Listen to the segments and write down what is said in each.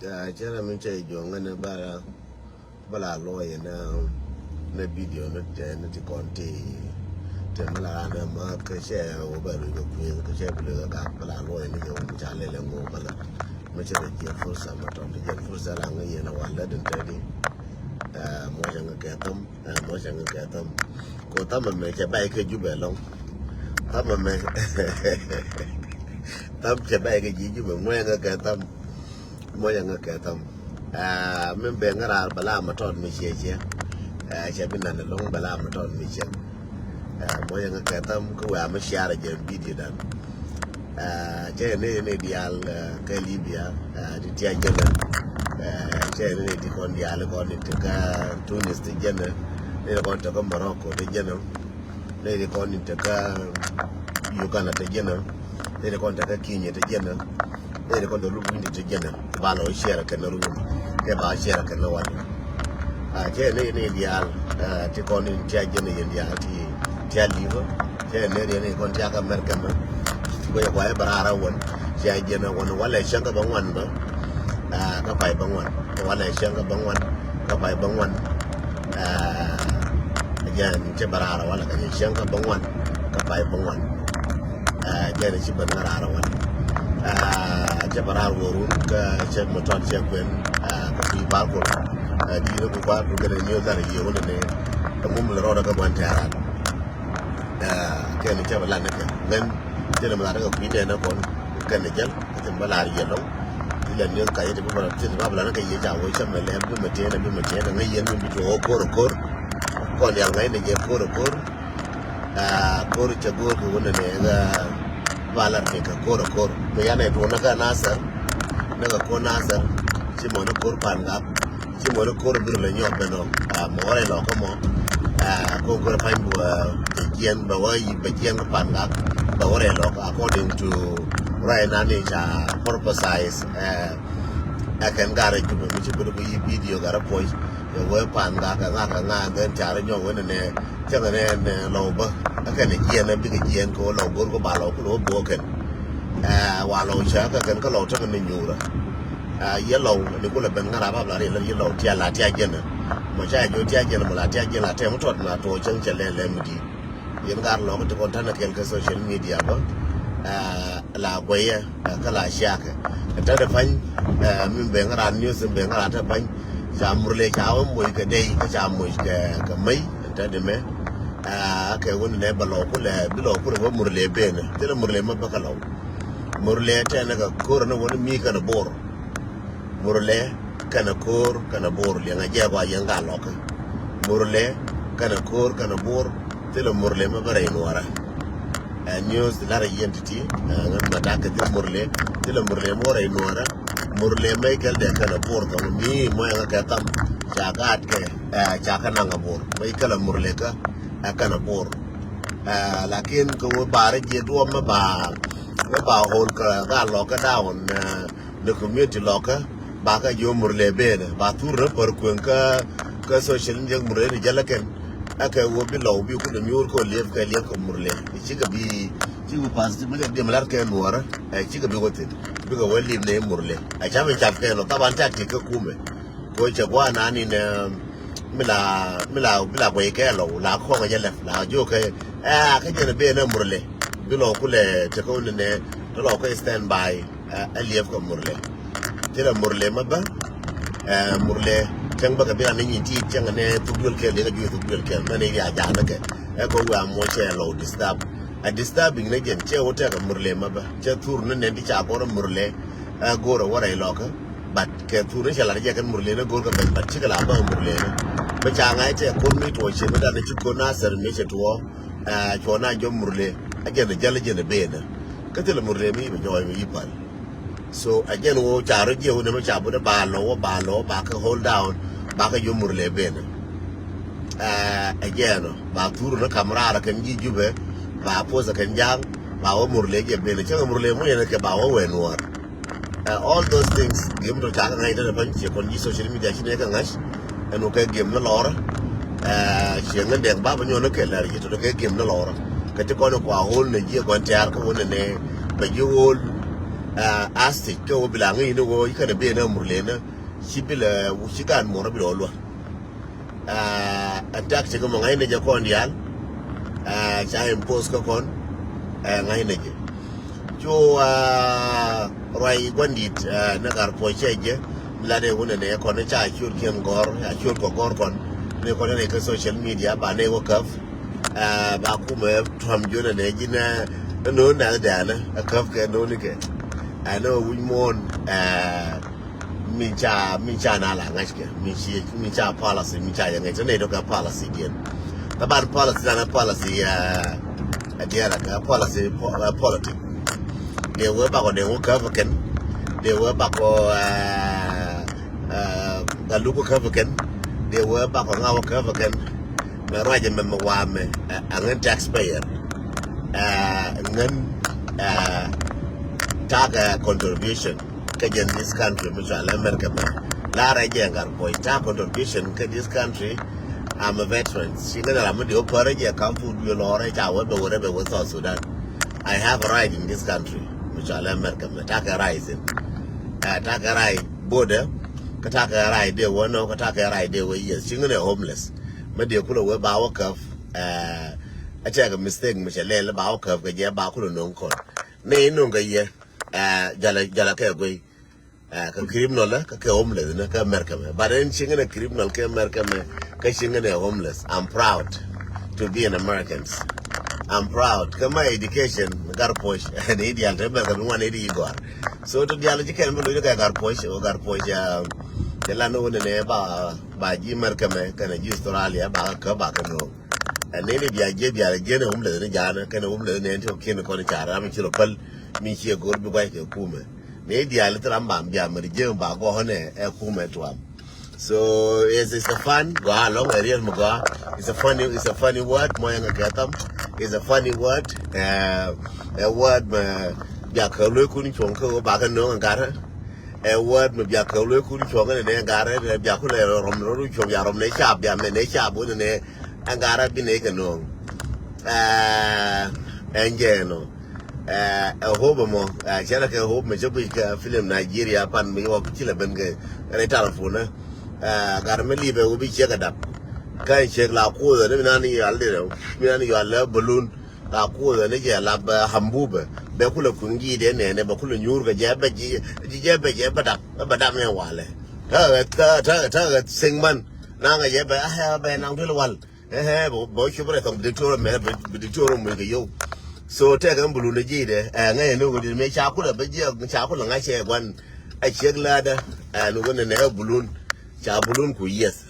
Chana mincha jonga na bala lawyer na video na ti konti te mala na ma ka share o ba ru ko ka share bulu ka bala lawyer ni yo cha le le ngo bala ma cha je fursa ma ton je fursa la ngi na wala den tadi mo jang ka tam ko tam me cha bai ka ju be long tam me tam cha bai ka ji ju be mo jang ka tam mo jang ka tam mình bé ngã ra bala mà tròn mình chia chia chia bên này long bala mà tròn mình chia mỗi người cái tâm cứ vào mới share được cái video đó chơi này dial cái Libya đi chơi chân chơi này đi con dial con đi cái Tunis đi chân này con tới cái Morocco đi chân này đi con đi cái Uganda đi chân này con tới cái Kenya đi chân này con tới Rwanda đi chân ba lối share cái nó luôn cái bà share cái nó vậy chơi này dial thì con đi chơi chân này dial thì chơi liver chơi này con chơi cái American mà bây giờ quay bà ra quần chơi chân này quần quay lại sang cái bóng quần đó cái phải bóng quần quay lại sang cái bóng quần cái phải bóng quần giờ chơi bà ra quay lại cái sang cái bóng quần cái phải bóng quần chơi này chỉ bên ra quần chơi bà ra quần cái chơi một tròn chơi quên cái phi bao quần đi nó cũng qua cái này nhiều ra nhiều hơn này cái mồm lỡ đó cái quan trọng cái này chơi bà làm cái nên cho nên mà làm cái quý này nó còn cái này chứ thì mà làm gì đó thì là những cái thì cũng là thì mà làm cái gì chào với xem là em biết mà chế là ngay yên mình bị chỗ cor còn yang ngay này cái cor chơi cor của nó này cái valar này cái cor bây giờ này tụi nó cái nasa nó cái con nasa chỉ muốn nó cor pan gap chỉ muốn nó cor được là nhiều bên đó mà ở đó có mà cor pan bùa bagian bawah bagian pan gap bawah đó according to right now ni cha purpose akan gara juga mesti perlu video gara poi ya we pan ga ka den cha nyo we ne cha ne lo ba akan ni yen na bi ga yen ko lo gor ko ba lo ko lo bo ken wa lo cha ka kan ka lo cha ni nyu ra ye lo ni ko la ben ngara ba la ye lo tia la tia jen ma cha jo tia jen ma la tia jen la te mo tot na to chen che le mi di yen gar lo ko to tan na ke social media ba là quay cái là xa cái đó là bánh mình về cái đàn news về cái đàn bánh chả mua lê cháo mùi cái đây cái chả mùi cái mấy đó để mấy cái vấn đề bao lâu cũng là mua lê bên thế là mua lê mà bao lâu mua lê thế này cái cor nó vẫn mi cái nó bor mua lê cái nó bor liền ngay giờ qua giờ ngal lọc mua lê cái nó bor thế là mua lê mà bao nhiêu ra news la identity ngan mata ka de murle tila murle more inora murle mai kal de kana porto mi mo nga ka tam jagat ke jaka nanga bor mai kala murle ka kana bor lakin ko bare je do ma ba hol ka ga lo ka down the community lo ka ba ka yo murle be ba tur par kun ka social media murle ni jalaken aka wo bi law bi ko da miur ko lef ko murle ci ga bi ci bu pas ci de malar ke nuara ci ga bi ko te bi ga wali ne murle a cha be cha ke no taban ta ke kume ko ce kwa na ni ne mila ko ke law la ko ga jale la jo ke ka je ne be ne murle bi law ku le te ko ne to law ko stand by aliyef ko murle tira murle maba murle chẳng bao giờ anh nhìn thấy chẳng anh tụi cái này cái tụi cái này ya giả nó cái có qua mua xe lâu disturbing này chuyện chơi hotel cái murle mà ba chơi tour nó nên đi chả có murle go rồi qua đây lo cái but cái tour nó chỉ là cái murle nó go cái but chỉ cái là bao murle nó bây giờ ngay chơi con mi tuổi chơi nó đã chụp con nasa mi chơi tua cho na cho murle anh cái này chơi là chơi là bền cái thứ là murle mi bây giờ mi phải so again wo charo je wo ne cha bu da ba lo ba ka hold down ba ka yo murle ben again ba turu na kamera ra kan ji jube ba poza kan jang ba wo murle je ben cha murle mo ne ke ba wo we no all those things game to cha ngai da ban che kon ji social media shi ne kan ngash eno ke game na lora shi ngan de ba ba nyo no ke la ri to ke game na lora ka ti ko no kwa hol ne ji kon tar ko ne ba ji hol asti to bilangi no go ikana be na murlena shibila ushikan mora bilolwa attack te ko ngai ne jakon yal cha impose ko kon ngai ne je jo roi gondit na gar po cheje la de wona ne ko ne cha chur ken gor chur ko gor kon ne ko ne ke social media ba ne wo kaf ba ku me tram jona ne jina no na da na kaf ke no ni ke I know we mon mincha na la ngashke mincha policy mincha yang itu ne doka policy dia. Taban policy na policy dia la policy politics. Dia we ba ko ne wo ka ken. Dia we ba ko galu ko ka ken. Dia we ba ko ngawo ka ken. Me roje me wa me an taxpayer. Ngan taga contribution in this country which I America la rajengar boy ta contribution in this country. I'm a veteran. I'm a come food you whatever was South Sudan. I have a right in this country which I America taka right in taka right border kataka right there one no kataka right there where yes singing homeless but they could have our cuff I check a mistake which I let about cuff get ya ba could no con nay no ye jala ke go ka criminal ka homeless na ka America but then singing a criminal ka America ka singing a homeless. I'm proud to be an American. I'm proud. Come my education gar push and ideal America one igor. So to the education we look at gar push the land one ne ba ji America kana ji Australia ba ka ba ka no. And then if you get homeless ne jana kana homeless ne to kin ko ni chara mi chiro pal mi chi go bi ba ke kuma. Ne ideal tramba bia mi je ba go ne e kuma to am. So it's a fun go along a real muga. It's a funny word. Moyanga gatam. It's a funny word. A word bia kalu kuni chonko baga no ngara. A word me bia kalu kuni chonga ne ngara bia kule romro chong ya romne cha bia me ne cha bu ne ngara bi ne kano. Engeno. A hobo mo. Chara ke hobo me jobu ka film Nigeria pan me wa chila benga re telefona. Garmeli be ubi check up. Can check la cool the Minani Aldo, Minani Yalla balloon, la cool the Niger lab Hambube, Bekula Kungi, then and Bakula Nurga Jabaji, Badame Wale. Target Singman, Nanga Yaba, I have an uncle one. I have both your breath of the tour, with the tour with you. So take a balloon the Jade, and I know what it may chocolate, but you have chocolate, and I share one. I check ladder and one an air balloon. Balloon ku yes,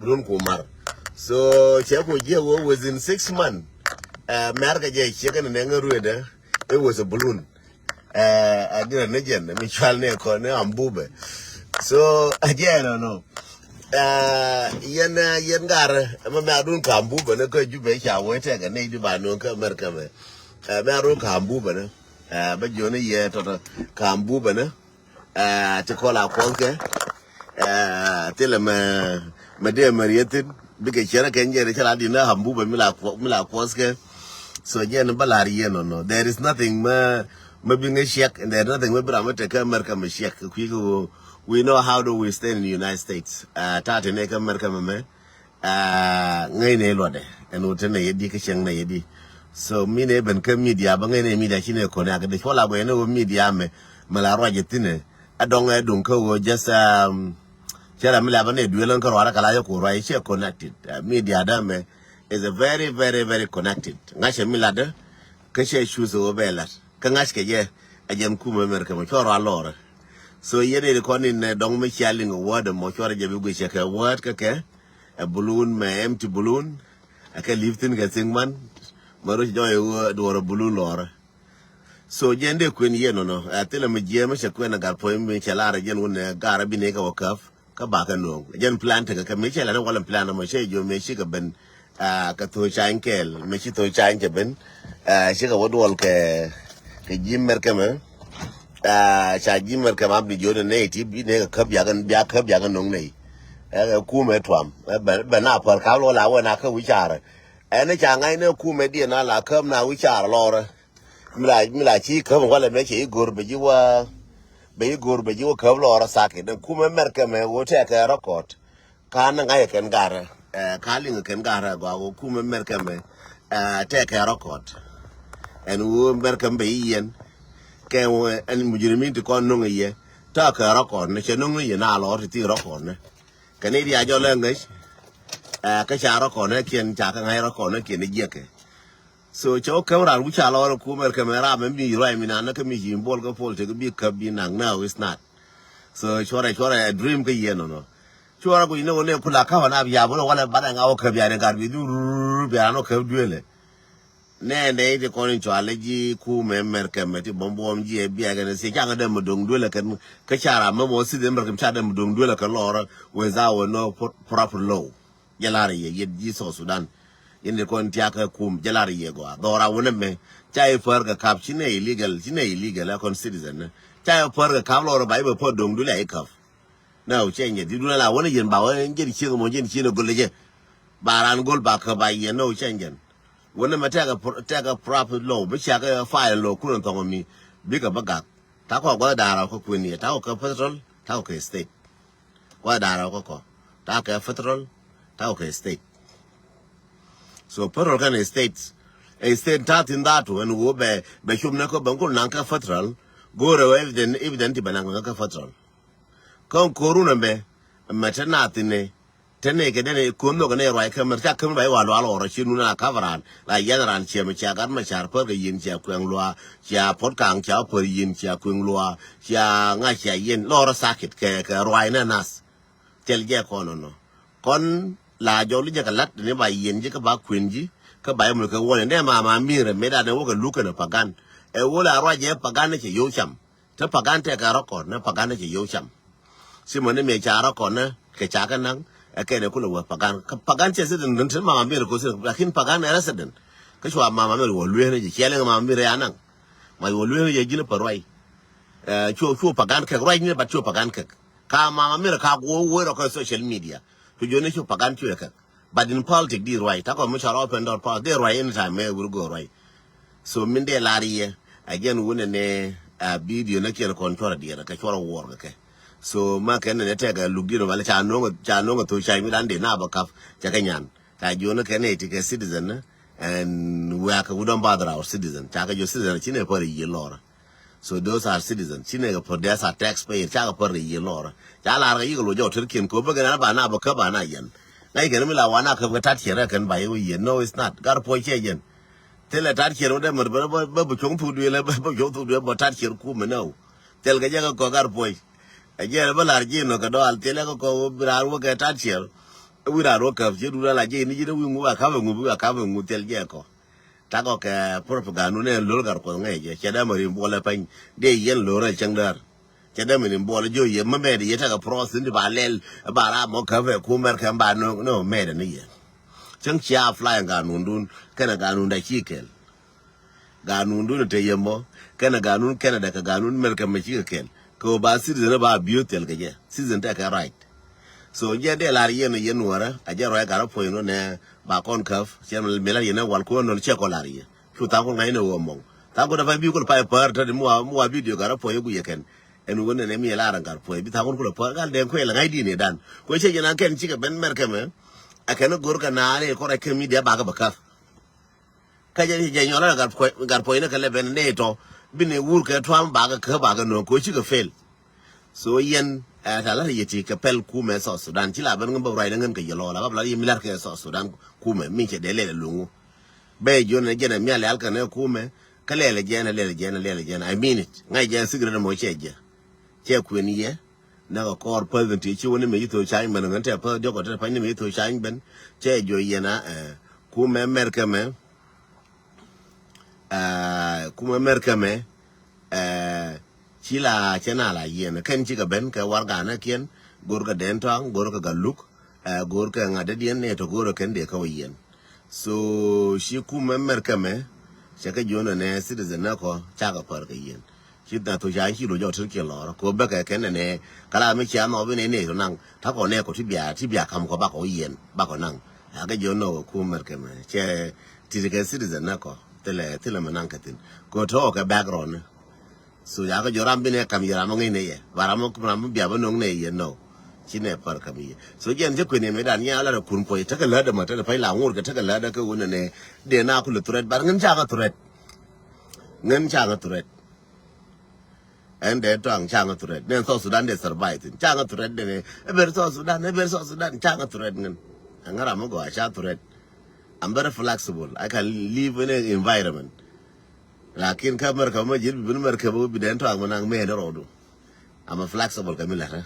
balloon ku mar. So Chapo Jewo was in 6 months. America Jay chicken and Engarueda, it was a balloon. I did a legend, I mean Charlie Corner and Bube. So again, I don't know. Yengar, I'm a Marun Kambuba, and I could you make our way take a native by no America. Marun Kambuba, but you only yet or Kambuba, to call our Polka. Tell him, my dear Marietin, because Chera can get a child in a hambu, Mila Quaske. So, again, Balari, no, there is nothing, being a shack, and there's nothing, maybe I'm going to come America, shack. We know how do we stay in the United States. Tatineka America, Nine Lode, and Utena Yedi, na Yedi. So, me neighbor come media, but any media, she never connect. The whole way, no media, Malarojetine. I don't go just, Chera Milabane, Duelan Koraka Kalayo, she connected. Media Dame is a very, very, very connected. Nasha Milada, Kasha shoes over Bellas. Kangaska, yeah, a Jam Kuma America, Machora Lora. So, ye did a con in Dong Michaling a word, a Mochora Jabuishak, a word, a balloon, my empty balloon. I can live in getting one. Maruch Joy word or a balloon Laura. So, Jende Queen Yeno, I tell him a James, a Queen, I got poem, Michalara, Jen, when a Garabineka or cuff. Kabaka no. Jen planting a commission. I don't want to plan a machine. You may shake a ben, Kato Chankel, Machito Chanjaben, shake a wood walk, Jim Merkamer, Jim Merkam up the Jordan native, be a cup yagan, be a cup yagan no nay. A coom at one, Benapa, Carlo, Naka, which are. And a chang I know coom at the Nala come now, which are Laura. mila chi ka wala me chi gor be jiwa be gor be jiwa ka lo ra sake den kuma merke me wo te ka record ka na ga ken gara ka ling ken gara go kuma merke me te ka record en wo merke be yen ke wo en mujrimin ti kon no ye ta ka record ne che no ye na lo ti record ne ka ne dia jo le ngai ka cha record ne kien cha ka ngai record ne kien ne je ke so cho kamera which allow kumer camera me mi right mi na ka mi jimbol ka pol te bi ka bi nang now it's not so chora dream ka yeno no chora ko ino ne kula ka na bi abo wala bada nga o ka bi ane gar bi du bi ano ka duele ne de ko ni chwale ji ku me mer ka me ti bombom ji e bi aga ne se ka ga dem dong duele kan ka chara me mo si dem mer ka cha dem dong duele ka lora weza wo no proper law yalare ye ji so Sudan in kon tiaka kum jalari yego dora wona me chai per ga kap chine illegal kon citizen chai per ga kap loro bai be po dong dule ai kap na o chenye di dula la wona yen ba wona ngi chi mo ngi chi no golle baran gol ba ka ba yen no chengen wona me taka proper law be cha ga file law kun to mi bi ka baga ta ko ga dara ko kuni ta ko federal ta ko state ko dara ko ta ka federal ta ko state. So federal kind of states, a state that in that when we be shum nako bangul nanka federal, go away evident bananga federal. Come corona be maternatine, teneke then kuno gane right camerta come by one or chinuna coveran, like Yanaran Chemicha, Garmachar, Perga Yin Chia Quenglua, Chia Potkang Chia Per Yin Chia Quenglua, Chia Nacha Yin, Laura Sacket, Roina Nas, Tell Jacono. Con la jolly jakalat ne ba yen jika ba kwinji ka ba mu ka wona ne ma mire me da ne wo ka luka na pagan e wo la ro je pagan ne che yo cham te pagan te ka ro ko ne pagan ne che yo cham si mo ne me cha ro ko ne ke cha ka nan e ke ne ku lo pagan ka pagan che se den den ma mire ko se lakin pagan ne resident ka shwa ma mire wo lwe ne je chele ma mire anan ma wo lwe ne je jina parwai chu pagan ka roi ne ba chu pagan ka ma mire ka go wo ro ko social media to join you pagan to but in politics they right I come shall open door pass they right anytime may will go right so min de lari again wona ne video na ke control dia ka chora war ka so ma ken ne te ga lugino wala cha no to chai mi dan de na ba kaf cha kanyan ka jono ken ne ke citizen and we don't bother our citizen cha ka jo citizen chine for ye lora so those are citizens chine ga for there's a taxpayer cha ga for ye lora cha la ga yigo jo turkin ko ba ga ba na ba ka ba na yan ngai ga mi la wana ka ta tira kan ba yi no it's not gar po che yen tele ta tira de mo ba chong tu de le ba chong tu de ba ta tira ku me no tel ga ja ko gar po a je ba la ji no ka do al tele ko bra ro ga ta tira wi ra ro ka je du la je ni ji de wi ngu ka ba ngu tel je ko ta ko ka propaganda ne lo gar ko ngai je che da mo ri bo la pan de yen lo ra chang dar che da min bo jo ye ma me de ta ka process ni ba lel ba ra mo ka ve ku mer kan ba no me de ni ye chang chia fly ga nun dun kana ga nun da chikel ga nun dun te yemo kana ga nun kana da ka ga nun mer kan me chikel ko ba citizen ba beauty ga je citizen ta ka right so je de la ye no ye nuara a je ro ga ro po no ne ba kon kaf che me la ye na wal ko no che ko la ye tu ta ko ngai no wo mo ta ko da ba bi ko pa par ta mo video ga ro po ye gu ye ken en wona ne mi la ran gar po bi ta ko po gal den ko la ngai di ne dan ko che jena ken chi ka ben mer ka me a ken gor ka na ne ko ra ken mi de ba ga ba ka je je nyola gar po ne ka le ben ne to bi ne wur ka to am ba ga no ko chi ka fail so yen ta la ye ti ka pel ku me so Sudan chi la ben ngam ba rai ngan ka yelo la ba la ye mi la ka so Sudan ku me mi che de le lungu be jo ne jena mi ale al ka ne ku me ka le jena I mean it ngai je sigre mo che je che ku ni ye na ko kor president chi woni me to chai man ngan te pa jo ko te pa ni me to chai ben che jo ye na ku me mer ka me ku me mer ka me chi la chena la yen ken chi ga ben ka war ga na kien gor ga den tang gor ga luk gor ka ngade dien ne to gor ken de ka yen so shi ku member ka me che ka jona ne citizen na ko cha ga par ga yen chi da to ja chi lo jo tur ke lo ko ba ka ken ne kala me cha no be ne to nang ta ko ne ko ti bia kam ko ba ko yen ba ko nang ga jo no ku member ka me che ti ga citizen na ko tele manankatin ko to ka background so ya ga joram bine kam yara mo ngene ye baramo kam bia bonong ne ye no chine par kam ye so jen je kwene me dan ya la kun ko ta ka la da mata da fai la ngur ka ta ka la da ka wona ne de na ku le turet bar ngin cha ga turet ngin cha ga turet and they don't changa to red. Then South Sudan they survive. Changa to red, then ever South Sudan, changa to red. Angaramogo, I chat to red. I'm very flexible. I can live in an environment. Like in Camera, be then to Amanang made a road. I'm a flexible Camilla.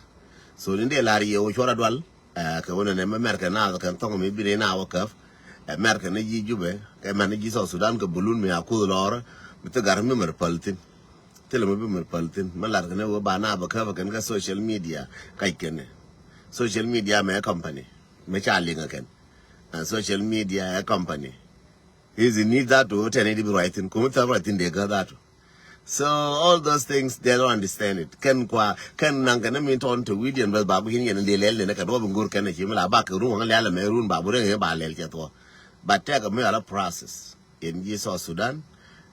So in the Larry, which are dull, Kawan and American now can talk me be in our curve. American Jube, can manage South Sudan, balloon me a cool or with the Garmin Pultin. Tell me Paltin, Malarkana, Bana, Bakavan, social media, Kaikene. Social media, my company, Mechaling again. And social media, a company. Is in need that to 1080 writing, Kumutta writing, they got that. So, all those things, they don't understand it. Can Nankana mean on to William Babu and the Lel and a Robin Gurkan, Himla back a room, and Alamerun Babure, Balel. But take a mere process in South Sudan.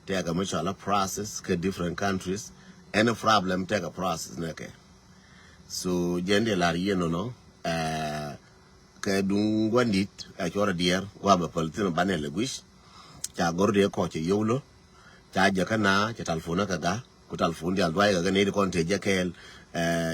Take a much process, different countries, any problem, take a process. So, Jendi Larry, no, Kadungwandit, at your dear, Wabba Politin Banel Wish, Chagordia Coach Yolo, Chajakana, Chatalfuna Kaga, Kutalfundi, Alway, Ganade Conte Jakel,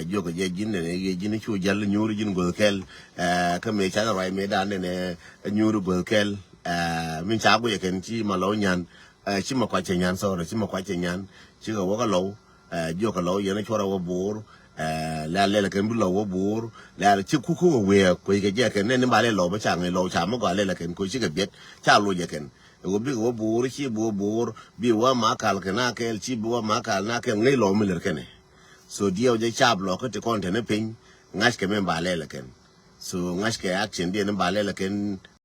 Joko Jin, and Jinichu Jal, New Region Gulkel, Kame Chanarai Medan, and a new Gulkel, Minchabu, you can see Malonian. Chimakwachen sorry, Chimakwachen, Chiga Wogalo, Jokalo, Yanachora Bor, La Lela can below Bor, La Chikuku, where Quake Jack and anybody low, but Chang, low Chamaga, Lela can Kuchika bit, Charlo Jacken. It will be Bor, Chibu Bor, be one Makal Kanakel, Chibu Makal Nakan, Nilo Miller Kenne. So, dear J. Chablock at the content of ping, Nashke Memba Lelaken. So, Nashke action, dear Memba Lelaken.